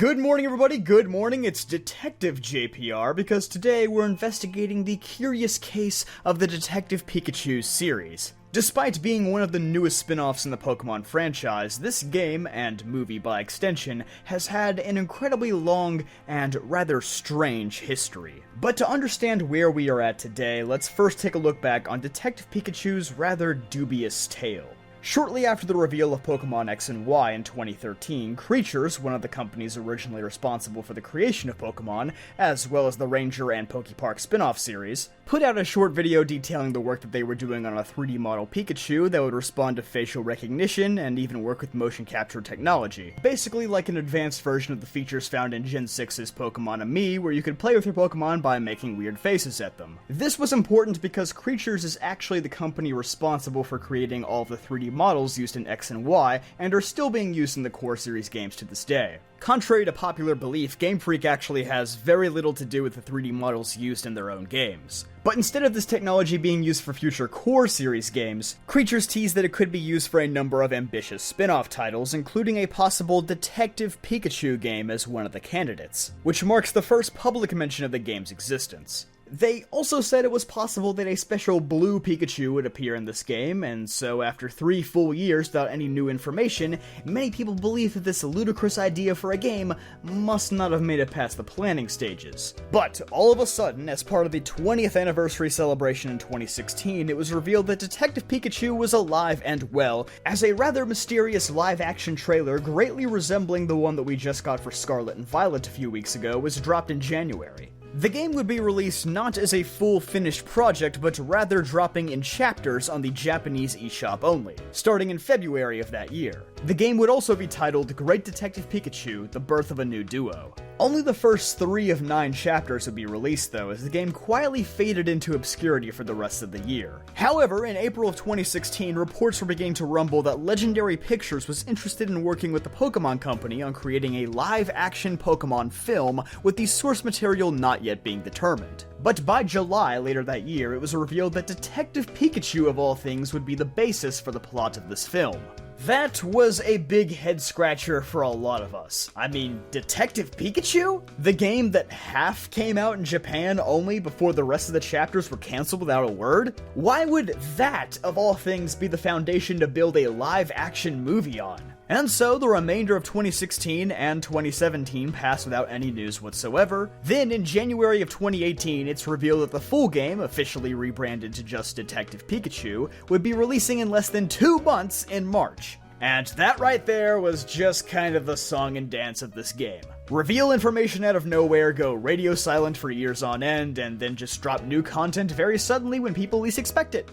Good morning, everybody. Good morning. It's Detective JPR, because today we're investigating the curious case of the Detective Pikachu series. Despite being one of the newest spin-offs in the Pokemon franchise, this game, and movie by extension, has had an incredibly long and rather strange history. But to understand where we are at today, let's first take a look back on Detective Pikachu's rather dubious tale. Shortly after the reveal of Pokemon X and Y in 2013, Creatures, one of the companies originally responsible for the creation of Pokemon, as well as the Ranger and Pokepark spin-off series, put out a short video detailing the work that they were doing on a 3D model Pikachu that would respond to facial recognition and even work with motion capture technology. Basically like an advanced version of the features found in Gen 6's Pokemon Ami, where you could play with your Pokemon by making weird faces at them. This was important because Creatures is actually the company responsible for creating all of the 3D models used in X and Y, and are still being used in the core series games to this day. Contrary to popular belief, Game Freak actually has very little to do with the 3D models used in their own games. But instead of this technology being used for future core series games, Creatures teased that it could be used for a number of ambitious spin-off titles, including a possible Detective Pikachu game as one of the candidates, which marks the first public mention of the game's existence. They also said it was possible that a special blue Pikachu would appear in this game, and so after 3 full years without any new information, many people believe that this ludicrous idea for a game must not have made it past the planning stages. But all of a sudden, as part of the 20th anniversary celebration in 2016, it was revealed that Detective Pikachu was alive and well, as a rather mysterious live-action trailer greatly resembling the one that we just got for Scarlet and Violet a few weeks ago was dropped in January. The game would be released not as a full finished project, but rather dropping in chapters on the Japanese eShop only, starting in February of that year. The game would also be titled Great Detective Pikachu: The Birth of a New Duo. Only the first 3 of 9 chapters would be released though, as the game quietly faded into obscurity for the rest of the year. However, in April of 2016, reports were beginning to rumble that Legendary Pictures was interested in working with the Pokemon Company on creating a live-action Pokemon film, with the source material not yet being determined. But by July later that year, it was revealed that Detective Pikachu of all things would be the basis for the plot of this film. That was a big head-scratcher for a lot of us. I mean, Detective Pikachu? The game that half came out in Japan only before the rest of the chapters were cancelled without a word? Why would that, of all things, be the foundation to build a live-action movie on? And so, the remainder of 2016 and 2017 passed without any news whatsoever. Then, in January of 2018, it's revealed that the full game, officially rebranded to just Detective Pikachu, would be releasing in less than 2 months in March. And that right there was just kind of the song and dance of this game. Reveal information out of nowhere, go radio silent for years on end, and then just drop new content very suddenly when people least expect it.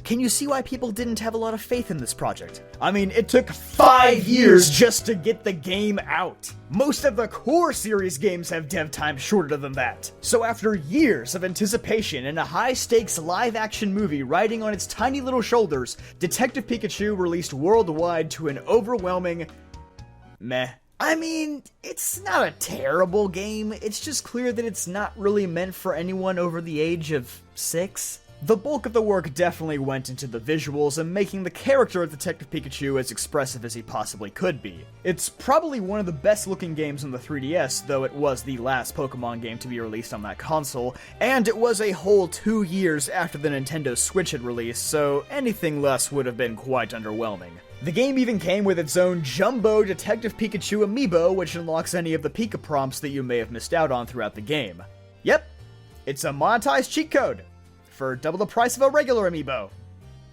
Can you see why people didn't have a lot of faith in this project? I mean, it took 5 years just to get the game out. Most of the core series games have dev time shorter than that. So after years of anticipation and a high-stakes live-action movie riding on its tiny little shoulders, Detective Pikachu released worldwide to an overwhelming meh. I mean, it's not a terrible game, it's just clear that it's not really meant for anyone over the age of 6. The bulk of the work definitely went into the visuals and making the character of Detective Pikachu as expressive as he possibly could be. It's probably one of the best looking games on the 3DS, though it was the last Pokemon game to be released on that console, and it was a whole 2 years after the Nintendo Switch had released, so anything less would have been quite underwhelming. The game even came with its own Jumbo Detective Pikachu amiibo, which unlocks any of the Pika prompts that you may have missed out on throughout the game. Yep, it's a monetized cheat code for double the price of a regular amiibo.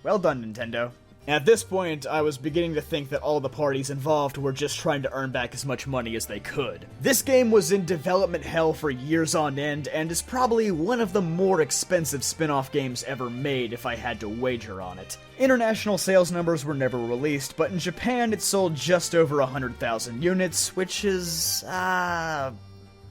Well done, Nintendo. At this point, I was beginning to think that all the parties involved were just trying to earn back as much money as they could. This game was in development hell for years on end, and is probably one of the more expensive spin-off games ever made if I had to wager on it. International sales numbers were never released, but in Japan it sold just over 100,000 units, which is,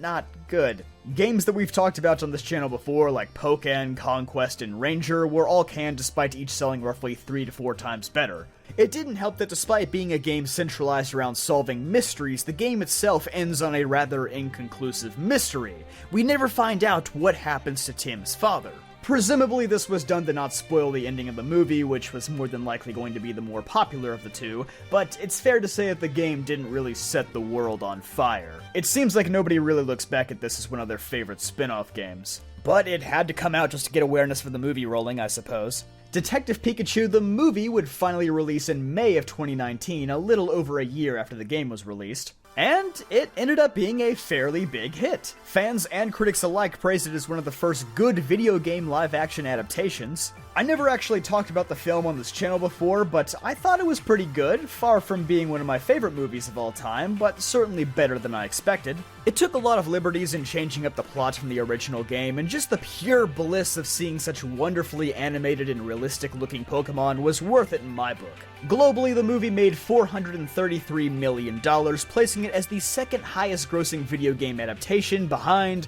not good. Games that we've talked about on this channel before, like Pokken, Conquest, and Ranger, were all canned despite each selling roughly 3 to 4 times better. It didn't help that despite being a game centralized around solving mysteries, the game itself ends on a rather inconclusive mystery. We never find out what happens to Tim's father. Presumably this was done to not spoil the ending of the movie, which was more than likely going to be the more popular of the two, but it's fair to say that the game didn't really set the world on fire. It seems like nobody really looks back at this as one of their favorite spin-off games. But it had to come out just to get awareness for the movie rolling, I suppose. Detective Pikachu the movie would finally release in May of 2019, a little over a year after the game was released. And it ended up being a fairly big hit. Fans and critics alike praised it as one of the first good video game live-action adaptations. I never actually talked about the film on this channel before, but I thought it was pretty good, far from being one of my favorite movies of all time, but certainly better than I expected. It took a lot of liberties in changing up the plot from the original game, and just the pure bliss of seeing such wonderfully animated and realistic-looking Pokemon was worth it in my book. Globally, the movie made $433 million, placing it as the second highest grossing video game adaptation behind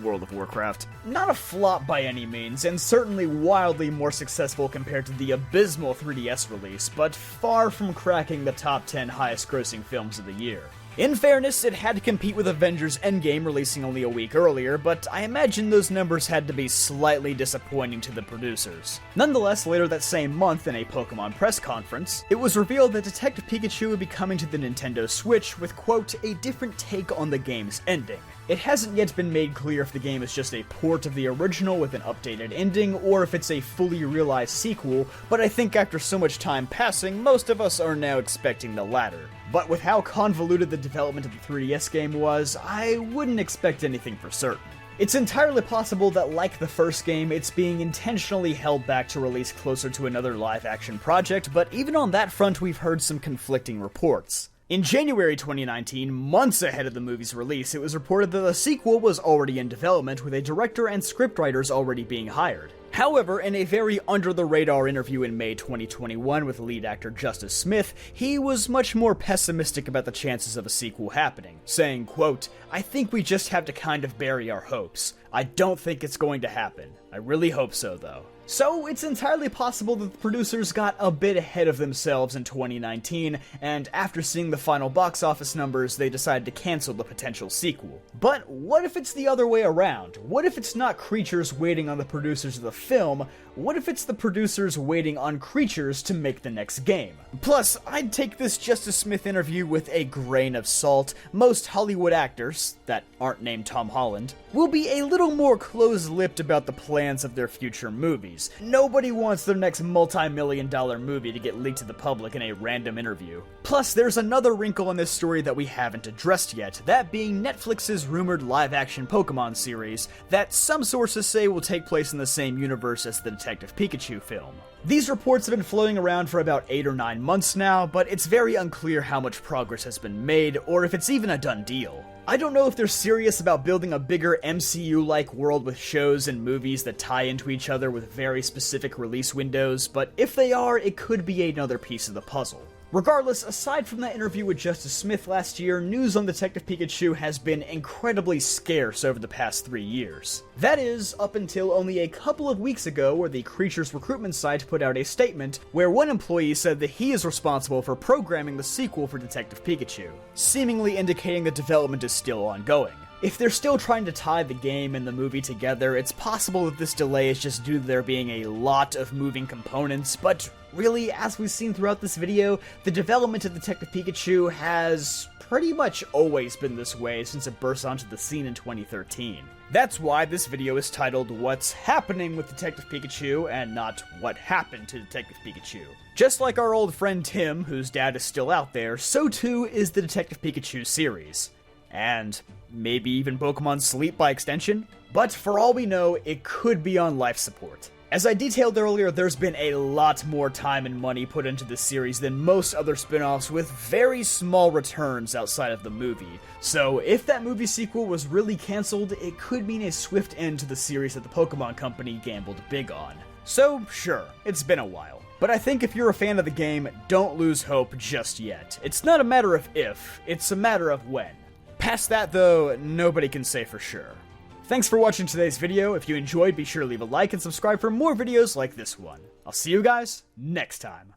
World of Warcraft. Not a flop by any means, and certainly wildly more successful compared to the abysmal 3DS release, but far from cracking the top 10 highest grossing films of the year. In fairness, it had to compete with Avengers Endgame releasing only a week earlier, but I imagine those numbers had to be slightly disappointing to the producers. Nonetheless, later that same month in a Pokemon press conference, it was revealed that Detective Pikachu would be coming to the Nintendo Switch with, quote, a different take on the game's ending. It hasn't yet been made clear if the game is just a port of the original with an updated ending, or if it's a fully realized sequel, but I think after so much time passing, most of us are now expecting the latter. But with how convoluted the development of the 3DS game was, I wouldn't expect anything for certain. It's entirely possible that, like the first game, it's being intentionally held back to release closer to another live-action project, but even on that front we've heard some conflicting reports. In January 2019, months ahead of the movie's release, it was reported that the sequel was already in development, with a director and scriptwriters already being hired. However, in a very under-the-radar interview in May 2021 with lead actor Justice Smith, he was much more pessimistic about the chances of a sequel happening, saying, quote, I think we just have to kind of bury our hopes. I don't think it's going to happen. I really hope so, though. So, it's entirely possible that the producers got a bit ahead of themselves in 2019, and after seeing the final box office numbers, they decided to cancel the potential sequel. But what if it's the other way around? What if it's not creatures waiting on the producers of the film? What if it's the producers waiting on creatures to make the next game? Plus, I'd take this Justice Smith interview with a grain of salt. Most Hollywood actors, that aren't named Tom Holland, will be a little more close-lipped about the plans of their future movies. Nobody wants their next multi-million-dollar movie to get leaked to the public in a random interview. Plus, there's another wrinkle in this story that we haven't addressed yet, that being Netflix's rumored live-action Pokemon series that some sources say will take place in the same universe as the Detective Pikachu film. These reports have been floating around for about 8 or 9 months now, but it's very unclear how much progress has been made, or if it's even a done deal. I don't know if they're serious about building a bigger MCU-like world with shows and movies that tie into each other with very specific release windows, but if they are, it could be another piece of the puzzle. Regardless, aside from that interview with Justice Smith last year, news on Detective Pikachu has been incredibly scarce over the past 3 years. That is, up until only a couple of weeks ago, where the Creatures recruitment site put out a statement where one employee said that he is responsible for programming the sequel for Detective Pikachu, seemingly indicating that development is still ongoing. If they're still trying to tie the game and the movie together, it's possible that this delay is just due to there being a lot of moving components, but really, as we've seen throughout this video, the development of Detective Pikachu has pretty much always been this way since it burst onto the scene in 2013. That's why this video is titled What's Happening with Detective Pikachu and not What Happened to Detective Pikachu. Just like our old friend Tim, whose dad is still out there, so too is the Detective Pikachu series. And maybe even Pokemon Sleep by extension? But for all we know, it could be on life support. As I detailed earlier, there's been a lot more time and money put into this series than most other spin-offs, with very small returns outside of the movie. So if that movie sequel was really cancelled, it could mean a swift end to the series that the Pokemon Company gambled big on. So sure, it's been a while. But I think if you're a fan of the game, don't lose hope just yet. It's not a matter of if, it's a matter of when. Past that, though, nobody can say for sure. Thanks for watching today's video. If you enjoyed, be sure to leave a like and subscribe for more videos like this one. I'll see you guys next time.